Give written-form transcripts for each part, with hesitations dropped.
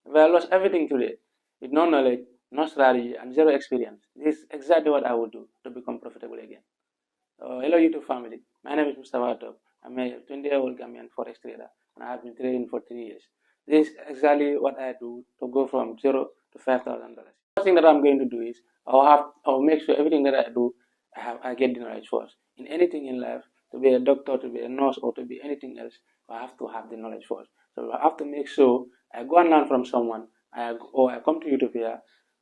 If I lost everything today with no knowledge, no strategy, and zero experience, this is exactly what I would do to become profitable again. Hello, YouTube family. My name is Mr. Watop. I'm a 20-year-old Gambian forex trader, and I have been trading for 3 years. This is exactly what I do to go from zero to $5,000. First thing that I'm going to do is I'll make sure everything that I do, I get the knowledge first. In anything in life, to be a doctor, to be a nurse, or to be anything else, I have to have the knowledge first. So I have to make sure I go and learn from someone, or I come to YouTube here,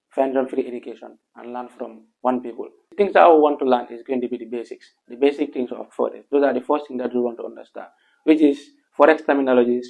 find some free education, and learn from one people. The things that I want to learn is going to be the basics, the basic things of Forex. Those are the first things that we want to understand, which is Forex terminologies,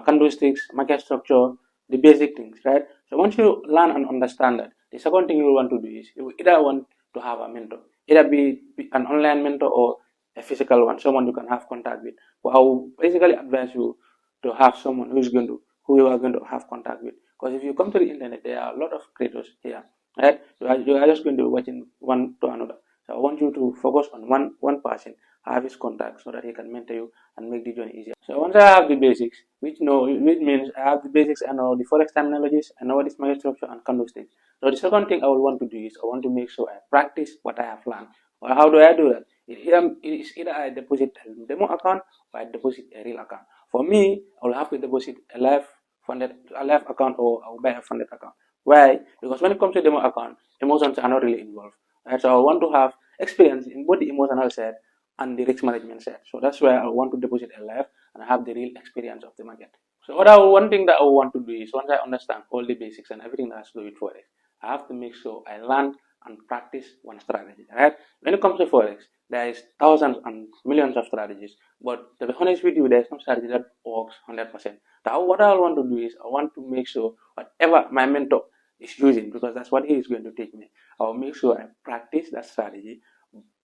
candlesticks, market structure, the basic things, right? So once you learn and understand that, the second thing you want to do is you either want to have a mentor, either be an online mentor or a physical one, someone you can have contact with. But I will basically advise you to have someone who you are going to have contact with. Because if you come to the internet, there are a lot of creators here, right? You are just going to be watching one to another. So I want you to focus on one person, have his contact so that he can mentor you and make the journey easier. So once I have the basics, which means I have the basics, I know the forex terminologies, I know what is market structure and candlesticks. So the second thing I will want to do is I want to make sure I practice what I have learned. Or how do I do that? It is either I deposit a demo account or I deposit a real account. For me, I will have to deposit a live account, or I will buy a funded account. Why? Because when it comes to demo account, emotions are not really involved. Right? So I want to have experience in both the emotional side and the risk management side. So that's why I want to deposit a live and have the real experience of the market. So one thing that I want to do is once I understand all the basics and everything that has to do with forex, I have to make sure I learn and practice one strategy. Right? When it comes to forex, there is thousands and millions of strategies. But to be honest with you, there is no strategy that works 100%. Now, what I want to do is I want to make sure whatever my mentor is using, because that's what he is going to teach me, I will make sure I practice that strategy,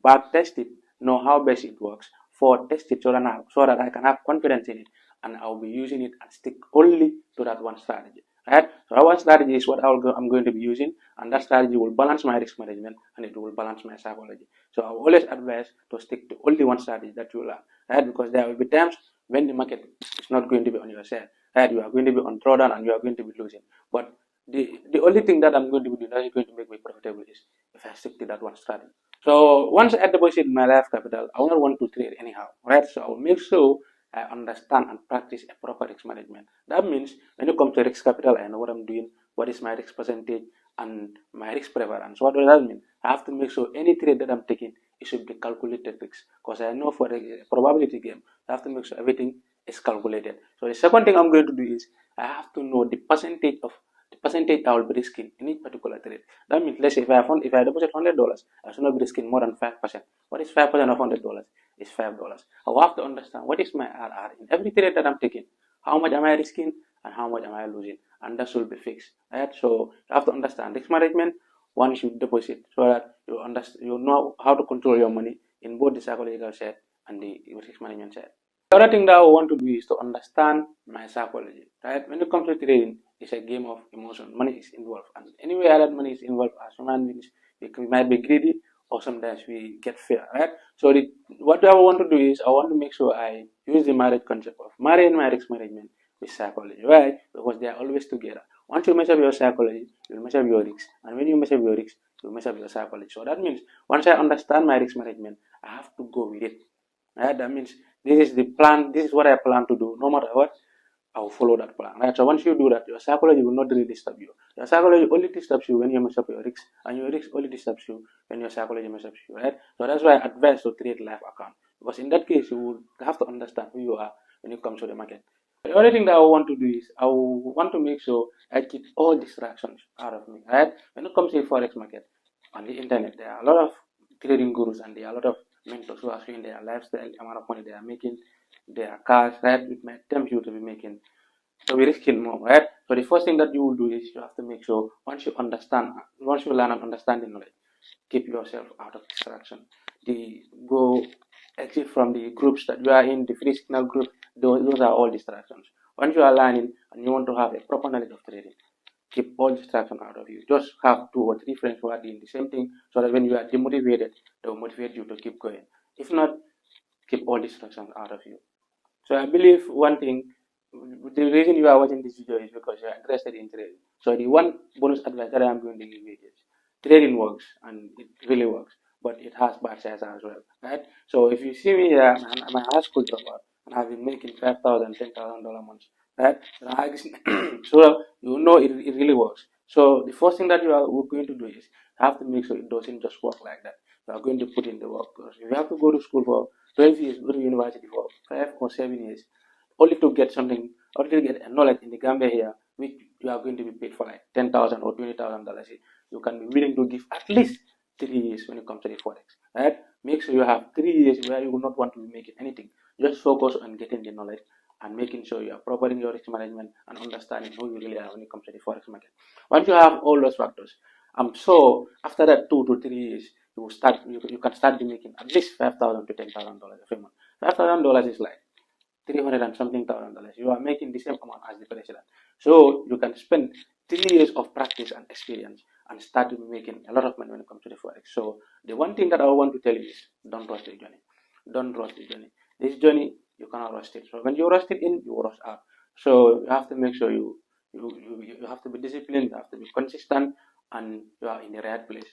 back test it, know how best it works, for test it so that I can have confidence in it, and I'll be using it and stick only to that one strategy. Right? So our strategy is what I'm going to be using, and that strategy will balance my risk management and it will balance my psychology. So I will always advise to stick to only one strategy that you learn, right? Because there will be times when the market is not going to be on your side, right? You are going to be on drawdown and you are going to be losing. But the only thing that I'm going to be doing that is going to make me profitable is if I stick to that one strategy. So once I deposit my life capital, I will not want to trade anyhow, right? So I will make sure I understand and practice a proper risk management. That means when it comes to risk capital, I know what I'm doing, what is my risk percentage, and my risk preference. What does that mean? I have to make sure any trade that I'm taking, it should be calculated risk. Because I know for a probability game, I have to make sure everything is calculated. So the second thing I'm going to do is I have to know the percentage I will be risking in each particular trade. That means let's say if I deposit $100, I should not be risking more than 5%. What is 5% of $100? Is $5. I will have to understand what is my RR in every trade that I'm taking. How much am I risking and how much am I losing? And that should be fixed. Right? So you have to understand risk management. One should deposit so that you know how to control your money in both the psychological side and the risk management side. The other thing that I want to do is to understand my psychology. Right? When it comes to trading, it's a game of emotion. Money is involved, and anywhere that money is involved, as human beings, we might be greedy, or sometimes we get fear. Right? So what I want to do is I want to make sure I use the marriage concept of marrying my risk management with psychology. Why? Because they are always together. Once you mess up your psychology, you'll mess up your risk, and when you mess up your risk, you mess up your psychology. So that means once I understand my risk management, I have to go with it. Right? That means this is the plan, this is what I plan to do. No matter what, I will follow that plan. Right? So once you do that, your psychology will not really disturb you. Your psychology only disturbs you when you mess up your risks, and your risk only disturbs you when your psychology messes up you. Right? So that's why I advise to create live account. Because in that case, you will have to understand who you are when it comes to the market. The only thing that I want to do is I want to make sure I keep all distractions out of me. Right? When it comes to the forex market on the internet, there are a lot of trading gurus and there are a lot of mentors who are showing their lifestyle, the amount of money they are making, their cars, right? It might tempt you to be making, to be risking more, right? So the first thing that you will do is you have to make sure once you learn and understand the knowledge, keep yourself out of distraction. Go exit from the groups that you are in, the free signal group, those are all distractions. Once you are learning and you want to have a proper knowledge of trading, keep all distraction out of you. Just have 2 or 3 friends who are doing the same thing so that when you are demotivated, they will motivate you to keep going. If not, keep all distractions out of you. So I believe one thing, The reason you are watching this video is because you are interested in trading. So the one bonus advice that I am going to give you is trading works and it really works, but it has bad sides as well, right? So if you see me here, I'm a high school dropout and I've been making $5,000, $10,000 months, right? So you know it really works. So the first thing that you are going to do is you have to make sure it doesn't just work like that. You are going to put in the work because if you have to go to school for 12 years, go to university for 5 or 7 years, only to get something, only to get a knowledge in the Gambia here, which you are going to be paid for like 10,000 or $20,000. You can be willing to give at least 3 years when it comes to the forex, right? Make sure you have 3 years where you will not want to be making anything. Just focus on getting the knowledge and making sure you are proper in your risk management and understanding who you really are when it comes to the forex market. Once you have all those factors, I'm sure after that 2 to 3 years, you will start. You can start making at least $5,000 to $10,000 every month. $5,000 is like 300 and something $1,000. You are making the same amount as the president. So you can spend 3 years of practice and experience and start making a lot of money when it comes to the forex. So the one thing that I want to tell you is don't rush the journey. Don't rush the journey. This journey you cannot rush it. So when you rush it in, you rush out. So you have to make sure you have to be disciplined, you have to be consistent, and you are in the right place